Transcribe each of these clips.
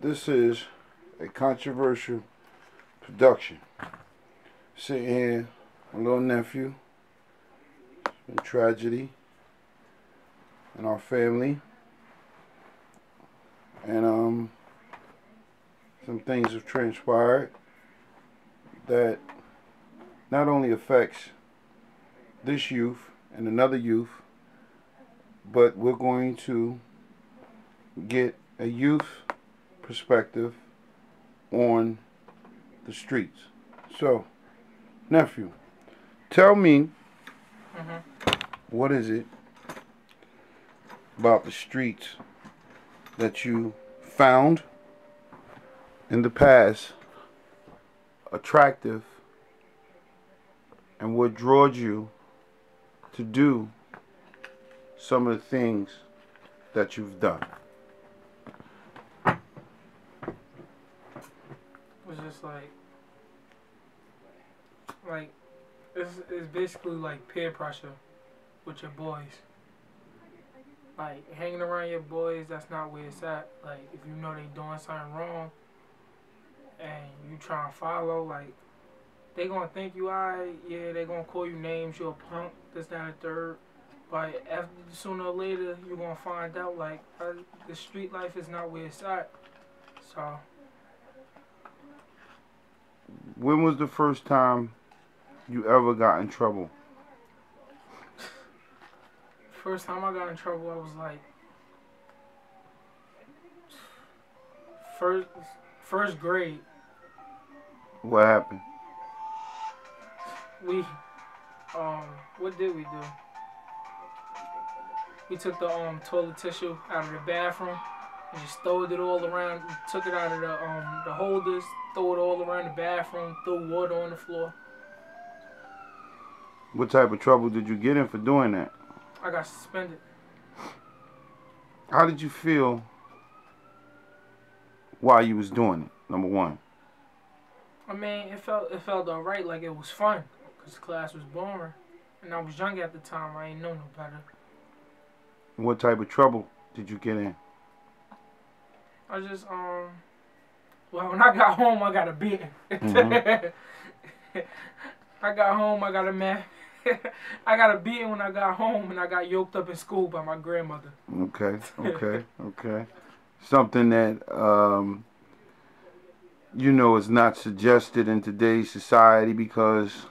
This is a controversial production. Sitting here, my little nephew. It's been tragedy in our family. And some things have transpired that not only affects this youth and another youth, but we're going to get a youth perspective on the streets. So, nephew, tell me, what is it about the streets that you found in the past attractive, and what drawed you to do some of the things that you've done? It's just like it's basically like peer pressure with your boys. Like hanging around your boys, that's not where it's at. Like if you know they doing something wrong and you try and follow, like they gonna think you alright, yeah, they gonna call you names, you a punk, this, that, and the third. But after, sooner or later, you gonna find out like the street life is not where it's at. So. When was the first time you ever got in trouble? First time I got in trouble, I was like first grade. What happened? We what did we do? We took the toilet tissue out of the bathroom and just throwed it all around. Took it out of the holders, threw it all around the bathroom, threw water on the floor. What type of trouble did you get in for doing that? I got suspended. How did you feel while you was doing it? Number one. I mean, it felt alright, like it was fun, cause class was boring, and I was young at the time. I ain't know no better. What type of trouble did you get in? I just well, when I got home, I got a beating. I got home, I got a man. I got a beating when I got home, and I got yoked up in school by my grandmother. Okay. Something that you know is not suggested in today's society, because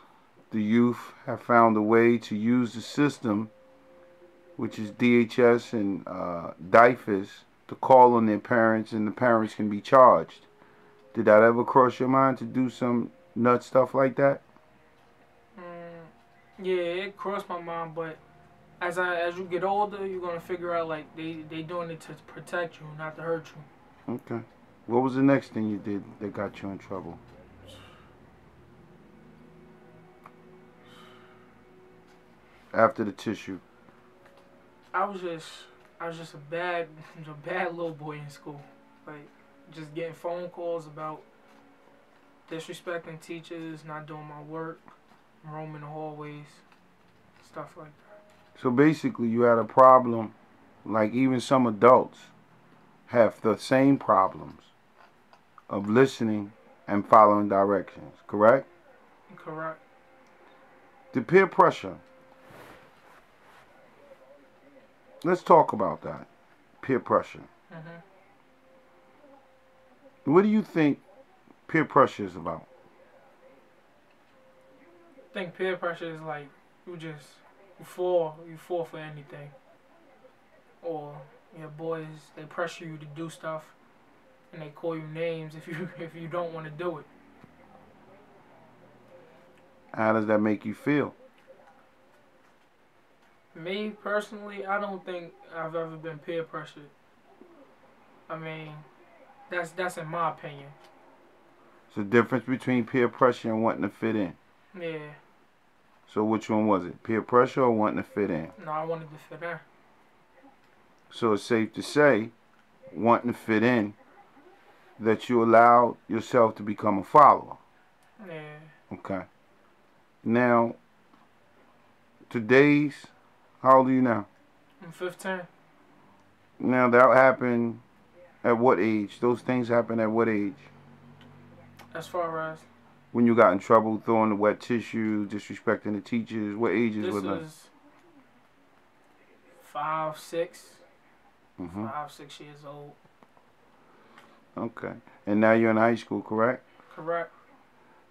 the youth have found a way to use the system, which is DHS and DIFAS, to call on their parents, and the parents can be charged. Did that ever cross your mind to do some nut stuff like that? Yeah, it crossed my mind, but as you get older, you're gonna figure out like they doing it to protect you, not to hurt you. Okay. What was the next thing you did that got you in trouble? After the tissue. I was just a bad little boy in school. Like just getting phone calls about disrespecting teachers, not doing my work, roaming the hallways, stuff like that. So basically you had a problem, like even some adults have the same problems of listening and following directions, correct? Correct. The peer pressure. Let's talk about that. Peer pressure. What do you think peer pressure is about? I think peer pressure is like you fall for anything. Or your boys, they pressure you to do stuff and they call you names if you don't want to do it. How does that make you feel? Me personally, I don't think I've ever been peer pressured. I mean, that's in my opinion. It's the difference between peer pressure and wanting to fit in. Yeah. So which one was it? Peer pressure or wanting to fit in? No, I wanted to fit in. So it's safe to say, wanting to fit in, that you allowed yourself to become a follower. Yeah. Okay. Now, today's, how old are you now? I'm 15. Now that happened At what age? Those things happen at what age? As far as When you got in trouble, throwing the wet tissue, disrespecting the teachers. What ages this were them? is 5, 6, Mm-hmm. 5, 6 years old. Okay. And now you're in high school, correct? Correct.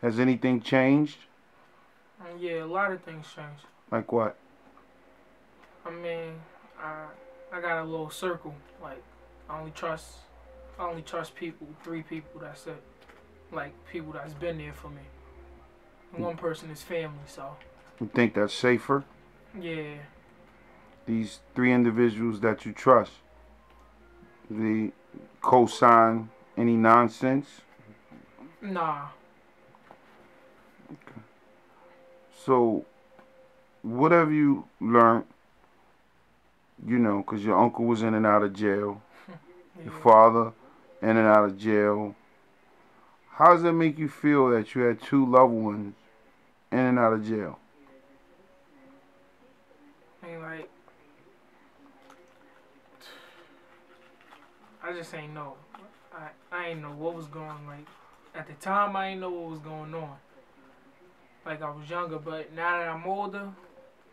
Has anything changed? Yeah, a lot of things changed. Like what? I mean, I got a little circle. Like I only trust people, 3 people. That's it. Like people that's been there for me. And one person is family, so You think that's safer? yeah. These 3 individuals that you trust, they co-sign any nonsense? Nah. Okay. So, what have you learned, because your uncle was in and out of jail, Yeah. your father in and out of jail. How does it make you feel that you had 2 loved ones in and out of jail? I mean, like, I just ain't know. I ain't know what was going on. Like, at the time, I ain't know what was going on. Like, I was younger, but now that I'm older,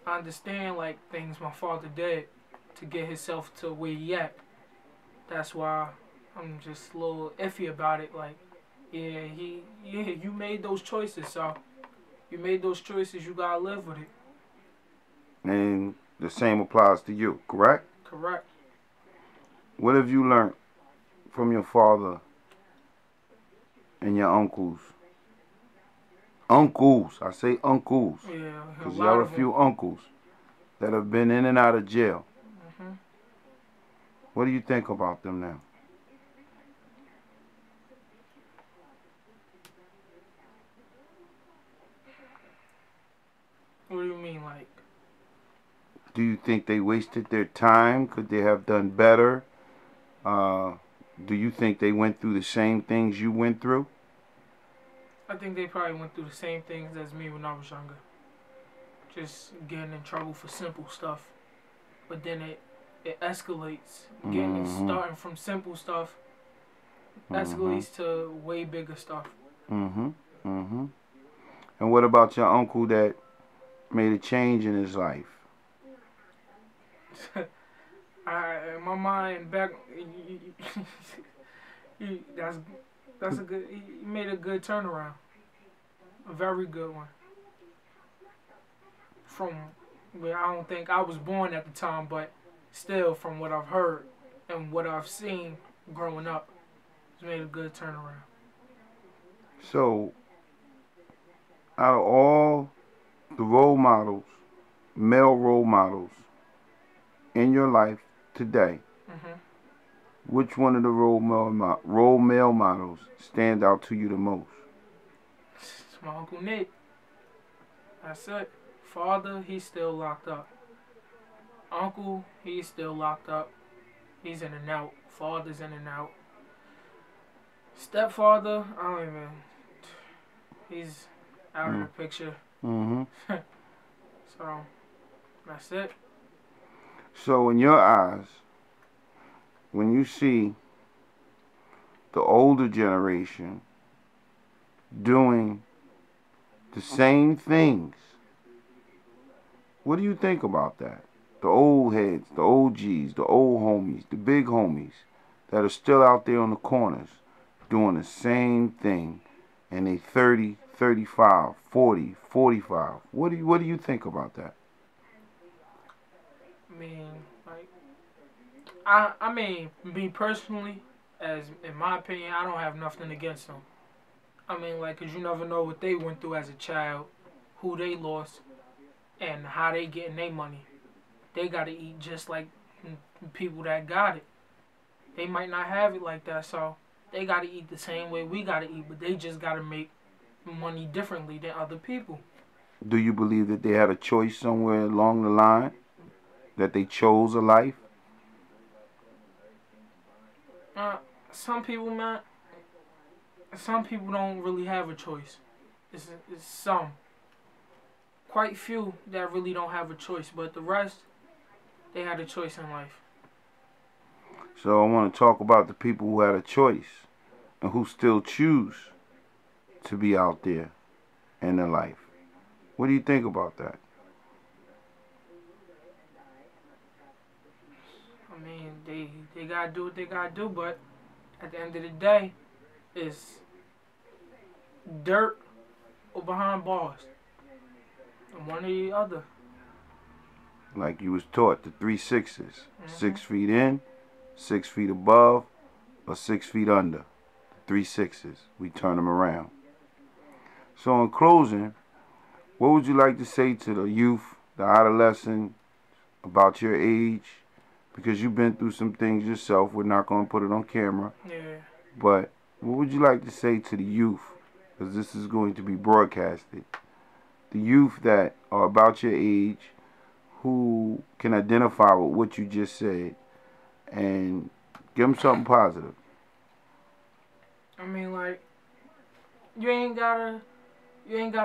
I understand, like, things my father did to get himself to where he at. That's why I'm just a little iffy about it. Like, yeah, you made those choices, so you made those choices, you gotta live with it. And the same applies to you, correct? Correct. What have you learned from your father and your uncles? Uncles, I say uncles, Yeah, a because you lot have a of them. few uncles that have been in and out of jail. Hmm. What do you think about them now? What do you mean, like? Do you think they wasted their time? Could they have done better? Do you think they went through the same things you went through? I think they probably went through the same things as me when I was younger. Just getting in trouble for simple stuff. But then it escalates. Getting it Mm-hmm. starting from simple stuff Mm-hmm. escalates to way bigger stuff. Mm-hmm. Mm-hmm. And what about your uncle that made a change in his life? In my mind, back, that's a good. He made a good turnaround, a very good one. From where I don't think I was born at the time, but still from what I've heard and what I've seen growing up, he's made a good turnaround. So, out of all the role models, male role models in your life today, Hmm. which one of the role male models stand out to you the most? It's my Uncle Nick. That's it. Father, he's still locked up. Uncle, he's still locked up. He's in and out. Father's in and out. Stepfather, I don't even. He's out of the picture. Mm-hmm. So, that's it. So, in your eyes, when you see the older generation doing the same things, what do you think about that? The old heads, the OGs, the old homies, the big homies that are still out there on the corners doing the same thing, and they 30, 35, 40, 45. What do you think about that? I mean, like, I mean, me personally, as in my opinion, I don't have nothing against them. I mean, like, 'cause you never know what they went through as a child, who they lost, and how they getting their money. They gotta eat just like people that got it. They might not have it like that, so they gotta eat the same way we gotta eat, but they just gotta make money differently than other people. Do you believe that they had a choice somewhere along the line? That they chose a life? Uh, some people, man, some people don't really have a choice. It's some, quite few that really don't have a choice, but the rest, they had a choice in life. So I want to talk about the people who had a choice and who still choose to be out there in their life. What do you think about that? I mean, they gotta do what they gotta do, but at the end of the day, it's dirt or behind bars. And one or the other. Like you was taught, the 3 sixes. Mm-hmm. 6 feet in, 6 feet above, or 6 feet under. The 3 sixes. We turn them around. So in closing, what would you like to say to the youth, the adolescent, about your age? Because you've been through some things yourself. We're not going to put it on camera. Yeah. But what would you like to say to the youth? Because this is going to be broadcasted. The youth that are about your age, who can identify with what you just said, and give them something positive. I mean, like, you ain't gotta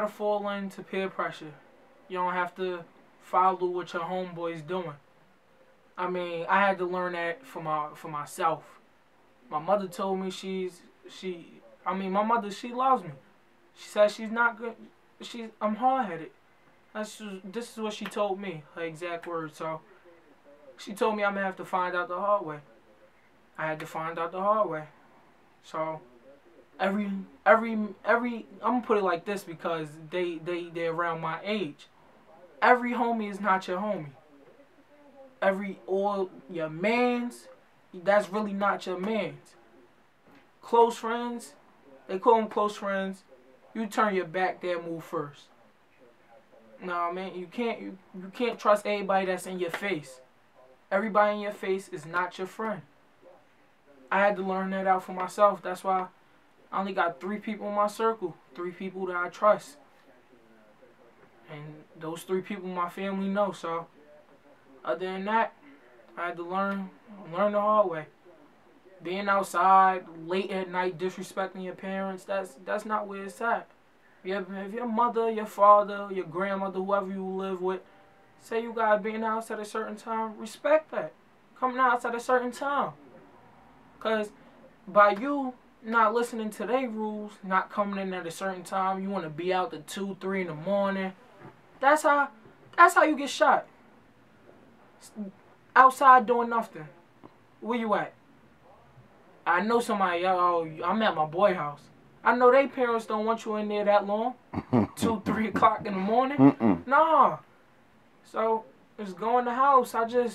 fall into peer pressure. You don't have to follow what your homeboy's doing. I mean, I had to learn that for myself. My mother told me my mother, she loves me. She says she's not good. I'm hard-headed. This is what she told me, her exact words. So she told me I'm gonna have to find out the hard way. I had to find out the hard way. So I'm gonna put it like this because they're around my age. Every homie is not your homie. All your mans, that's really not your mans. Close friends, they call them close friends. You turn your back, they'll move first. No, man, you can't trust everybody that's in your face. Everybody in your face is not your friend. I had to learn that out for myself. That's why I only got 3 people in my circle, 3 people that I trust. And those 3 people my family know. So other than that, I had to learn the hard way. Being outside late at night disrespecting your parents, that's not where it's at. If your mother, your father, your grandmother, whoever you live with, say you gotta be in the house at a certain time, respect that. Come in the house at a certain time. Cause by you not listening to their rules, not coming in at a certain time, you wanna be out to 2, 3 in the morning. That's how you get shot. Outside doing nothing. Where you at? I know somebody, I'm at my boy house. I know they parents don't want you in there that long. 2, 3 o'clock in the morning. Nah. So, just go in the house. The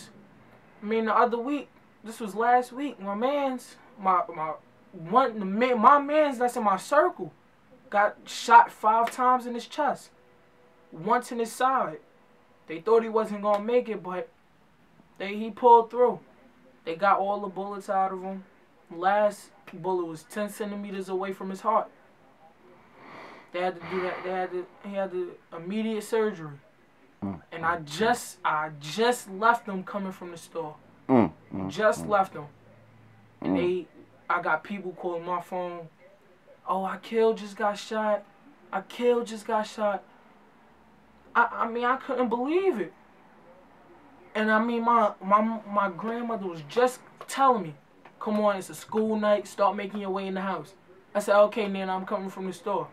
other week, this was last week, my mans that's in my circle got shot 5 times in his chest. Once in his side. They thought he wasn't going to make it, but he pulled through. They got all the bullets out of him. Last bullet was 10 centimeters away from his heart. They had to do that. He had the immediate surgery. And I just left them coming from the store. Just left them. And I got people calling my phone. Oh, Akil just got shot. Akil just got shot. I couldn't believe it. And my grandmother was just telling me, come on, it's a school night, start making your way in the house. I said, okay, Nana, I'm coming from the store.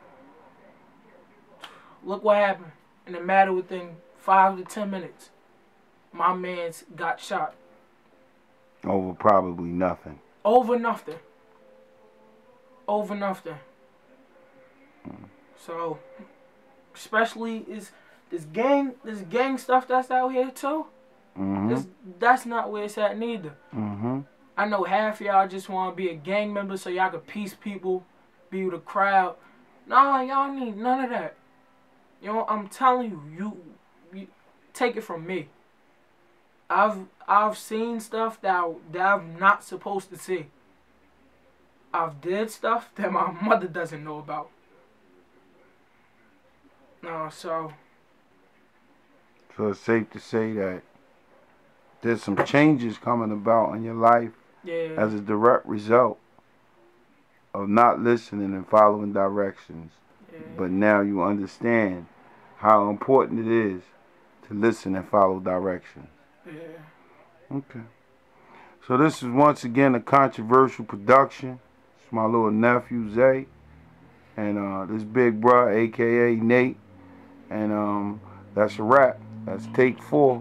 Look what happened. In a matter within 5 to 10 minutes, my man's got shot. Over probably nothing. Over nothing. So, especially this gang stuff that's out here too. That's not where it's at neither. I know half of y'all just want to be a gang member so y'all could piece people, be with a crowd. Nah, y'all need none of that. You know, I'm telling you, you take it from me. I've seen stuff that I'm not supposed to see. I've did stuff that my mother doesn't know about. No, so it's safe to say that there's some changes coming about in your life as a direct result of not listening and following directions. But now you understand how important it is to listen and follow directions. Okay. So this is once again a controversial production. It's my little nephew Zay, and this big bruh, aka Nate, and that's a wrap. That's take 4.